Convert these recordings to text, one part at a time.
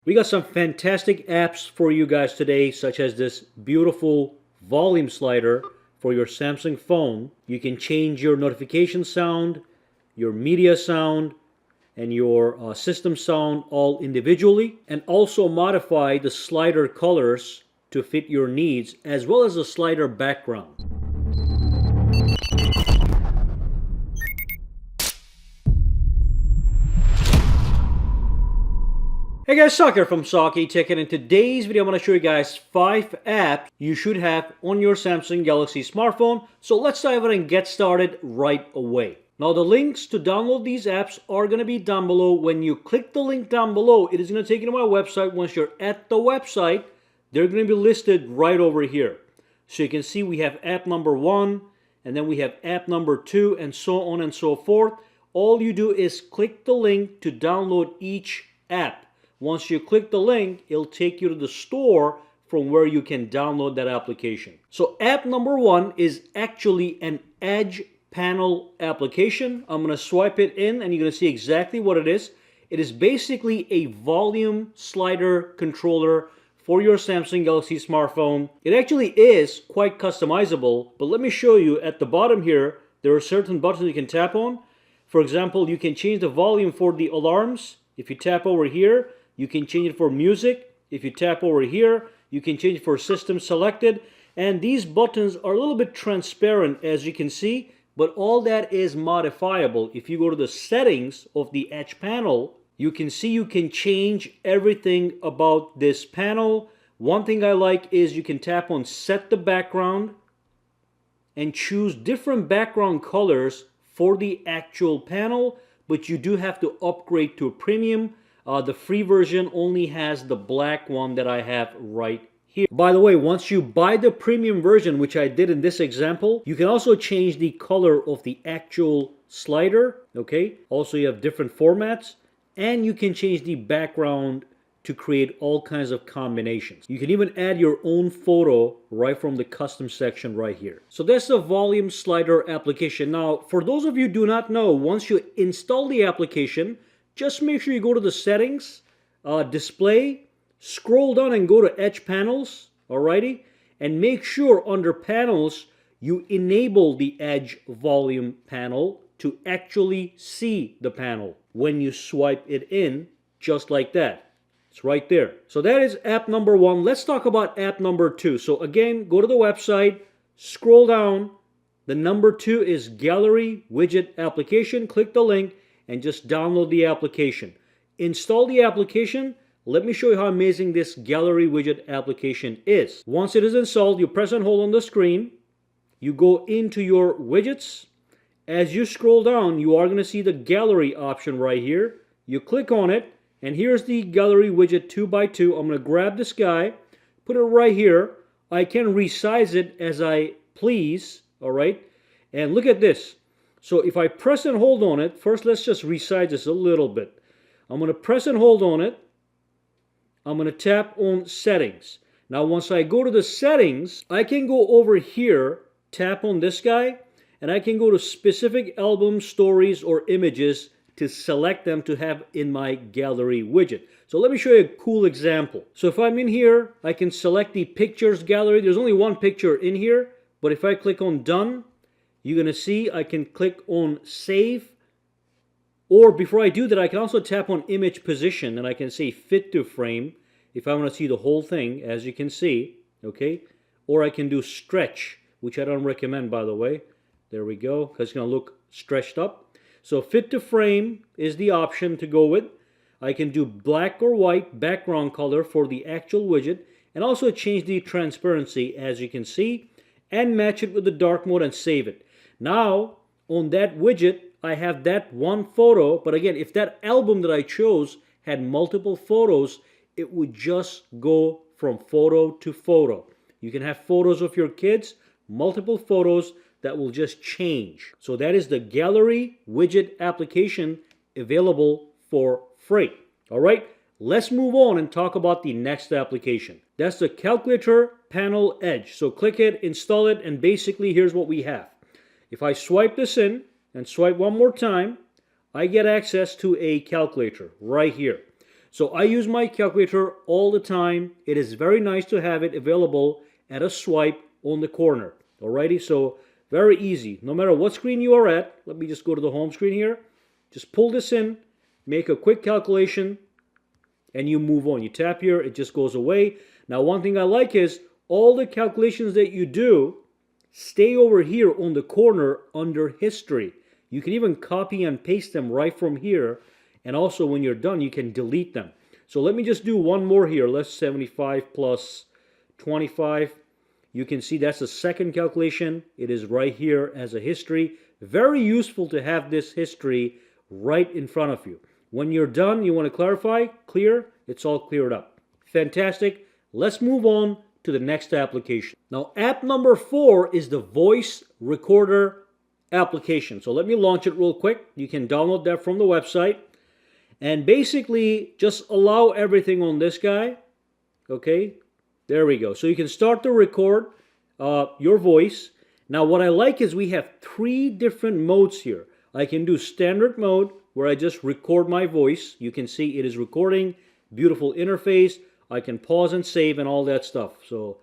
We got some fantastic apps for you guys today, such as this beautiful volume slider for your Samsung phone. You can change your notification sound, your media sound, and your system sound all individually, and also modify the slider colors to fit your needs, as well as the slider background. Hey guys, Saki from SAKITECH, and in today's video I'm going to show you guys 5 apps you should have on your Samsung Galaxy smartphone. So let's dive in and get started right away. Now the links to download these apps are going to be down below. When you click the link down below, it is going to take you to my website. Once you're at the website, they're going to be listed right over here. So you can see we have app number 1, and then we have app number 2, and so on and so forth. All you do is click the link to download each app. Once you click the link, it'll take you to the store from where you can download that application. So app number 1 is actually an Edge panel application. I'm going to swipe it in and you're going to see exactly what it is. It is basically a volume slider controller for your Samsung Galaxy smartphone. It actually is quite customizable, but let me show you. At the bottom here, there are certain buttons you can tap on. For example, you can change the volume for the alarms. If you tap over here, you can change it for music. If you tap over here, you can change it for system selected. And these buttons are a little bit transparent, as you can see, but all that is modifiable. If you go to the settings of the Edge panel, you can see you can change everything about this panel. One thing I like is you can tap on set the background and choose different background colors for the actual panel, but you do have to upgrade to a premium. The free version only has the black one that I have right here. By the way, once you buy the premium version, which I did in this example, you can also change the color of the actual slider, okay? Also, you have different formats, and you can change the background to create all kinds of combinations. You can even add your own photo right from the custom section right here. So that's the volume slider application. Now, for those of you who do not know, once you install the application, just make sure you go to the settings, display, scroll down and go to Edge panels, alrighty? And make sure under panels, you enable the Edge volume panel to actually see the panel when you swipe it in, just like that. It's right there. So that is app number 1. Let's talk about app number 2. So again, go to the website, scroll down. The number 2 is Gallery Widget application. Click the link and just download the application. Install the application. Let me show you how amazing this Gallery Widget application is. Once it is installed, you press and hold on the screen. You go into your widgets. As you scroll down, you are going to see the gallery option right here. You click on it, and here's the Gallery Widget 2x2. I'm going to grab this guy, put it right here. I can resize it as I please, all right? And look at this. So if I press and hold on it, first let's just resize this a little bit. I'm going to press and hold on it. I'm going to tap on settings. Now once I go to the settings, I can go over here, tap on this guy, and I can go to specific albums, stories, or images to select them to have in my gallery widget. So let me show you a cool example. So if I'm in here, I can select the pictures gallery. There's only one picture in here, but if I click on done, you're going to see I can click on save. Or before I do that, I can also tap on image position and I can say fit to frame if I want to see the whole thing, as you can see, okay? Or I can do stretch, which I don't recommend, by the way. There we go, because it's going to look stretched up. So fit to frame is the option to go with. I can do black or white background color for the actual widget, and also change the transparency, as you can see, and match it with the dark mode and save it. Now, on that widget, I have that one photo, but again, if that album that I chose had multiple photos, it would just go from photo to photo. You can have photos of your kids, multiple photos that will just change. So that is the Gallery Widget application available for free. All right, let's move on and talk about the next application. That's the Calculator Panel Edge. So click it, install it, and basically here's what we have. If I swipe this in and swipe one more time, I get access to a calculator right here. So I use my calculator all the time. It is very nice to have it available at a swipe on the corner. Alrighty, so very easy. No matter what screen you are at, let me just go to the home screen here. Just pull this in, make a quick calculation, and you move on. You tap here, it just goes away. Now one thing I like is all the calculations that you do stay over here on the corner under history. You can even copy and paste them right from here, and also when you're done you can delete them. So let me just do one more here. Let's 75 plus 25. You can see that's the second calculation. It is right here as a history. Very useful to have this history right in front of you. When you're done, you want to clarify, clear, it's all cleared up. Fantastic. Let's move on to the next application. Now, app number 4 is the voice recorder application. So let me launch it real quick. You can download that from the website. And basically, just allow everything on this guy. Okay, there we go. So you can start to record your voice. Now, what I like is we have 3 different modes here. I can do standard mode, where I just record my voice. You can see it is recording, beautiful interface. I can pause and save and all that stuff. So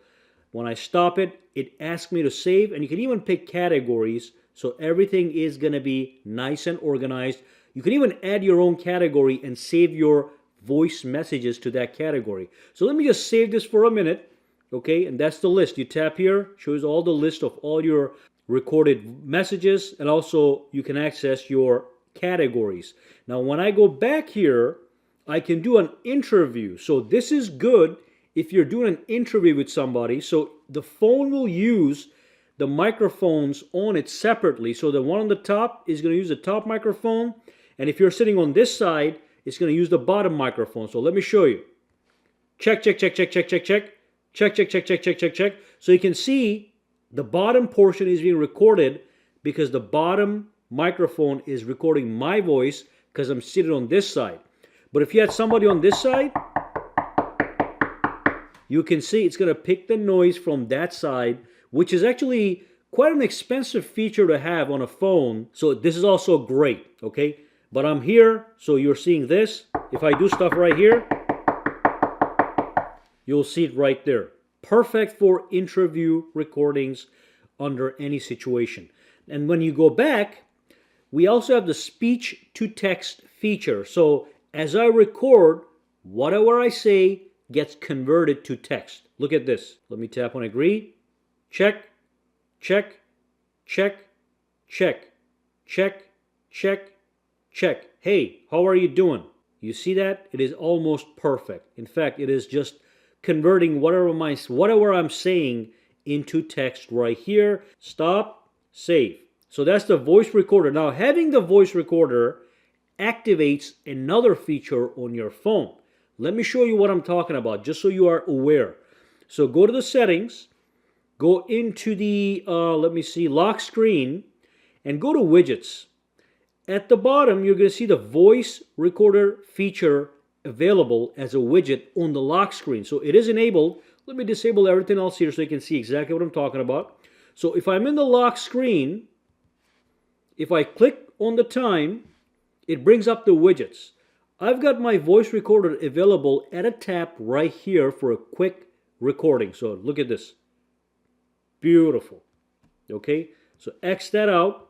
when I stop it, it asks me to save, and you can even pick categories, so everything is going to be nice and organized. You can even add your own category and save your voice messages to that category. So let me just save this for a minute, okay? And that's the list. You tap here, shows all the list of all your recorded messages, and also you can access your categories. Now when I go back here, I can do an interview. So this is good if you're doing an interview with somebody. So the phone will use the microphones on it separately. So the one on the top is going to use the top microphone, and if you're sitting on this side, it's going to use the bottom microphone. So let me show you. Check, check, check, check, check, check, check. Check, check, check, check, check, check, check. So you can see the bottom portion is being recorded because the bottom microphone is recording my voice because I'm seated on this side. But if you had somebody on this side, you can see it's going to pick the noise from that side, which is actually quite an expensive feature to have on a phone. So this is also great, okay? But I'm here, so you're seeing this. If I do stuff right here, you'll see it right there. Perfect for interview recordings under any situation. And when you go back, we also have the speech to text feature. So as I record, whatever I say gets converted to text. Look at this. Let me tap on agree. Check, check, check, check, check, check, check. Hey, how are you doing? You see that? It is almost perfect. In fact, it is just converting whatever I'm saying into text right here. Stop, save. So that's the voice recorder. Now, having the voice recorder activates another feature on your phone. Let me show you what I'm talking about, just so you are aware. So go to the settings, go into the, lock screen, and go to widgets. At the bottom, you're going to see the voice recorder feature available as a widget on the lock screen. So it is enabled. Let me disable everything else here so you can see exactly what I'm talking about. So if I'm in the lock screen, if I click on the time, it brings up the widgets. I've got my voice recorder available at a tap right here for a quick recording. So look at this. Beautiful. Okay, so X that out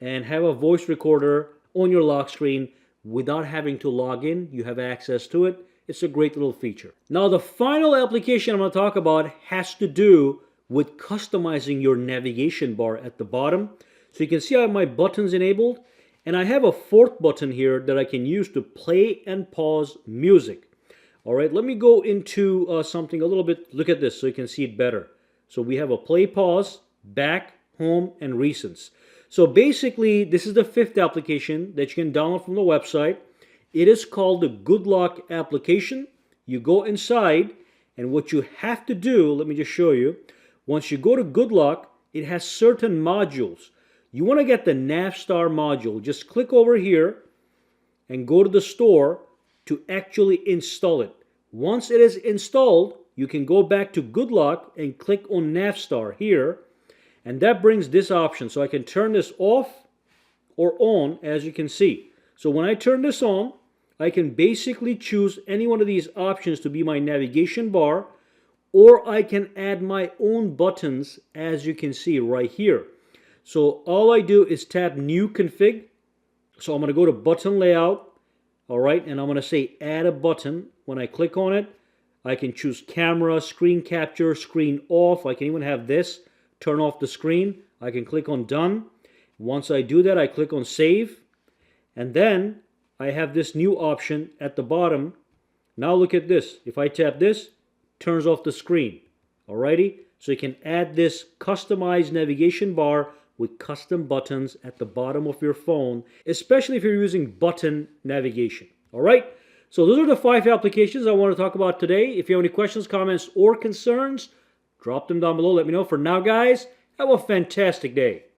and have a voice recorder on your lock screen without having to log in. You have access to it. It's a great little feature. Now the final application I'm going to talk about has to do with customizing your navigation bar at the bottom. So you can see I have my buttons enabled, and I have a 4th button here that I can use to play and pause music. All right, let me go into something a little bit. Look at this so you can see it better. So we have a play, pause, back, home, and recents. So basically, this is the 5th application that you can download from the website. It is called the Good Luck application. You go inside, and what you have to do, let me just show you. Once you go to Good Luck, it has certain modules. You want to get the Navstar module. Just click over here and go to the store to actually install it. Once it is installed, you can go back to Good Luck and click on Navstar here, and that brings this option. So I can turn this off or on, as you can see. So when I turn this on, I can basically choose any one of these options to be my navigation bar, or I can add my own buttons, as you can see right here. So all I do is tap New Config. So I'm going to go to Button Layout, all right, and I'm going to say Add a Button. When I click on it, I can choose Camera, Screen Capture, Screen Off. I can even have this, turn off the screen. I can click on Done. Once I do that, I click on Save, and then I have this new option at the bottom. Now look at this. If I tap this, turns off the screen. Alrighty? So you can add this customized navigation bar with custom buttons at the bottom of your phone, especially if you're using button navigation. Alright? So those are the 5 applications I want to talk about today. If you have any questions, comments, or concerns, drop them down below. Let me know. For now, guys, have a fantastic day.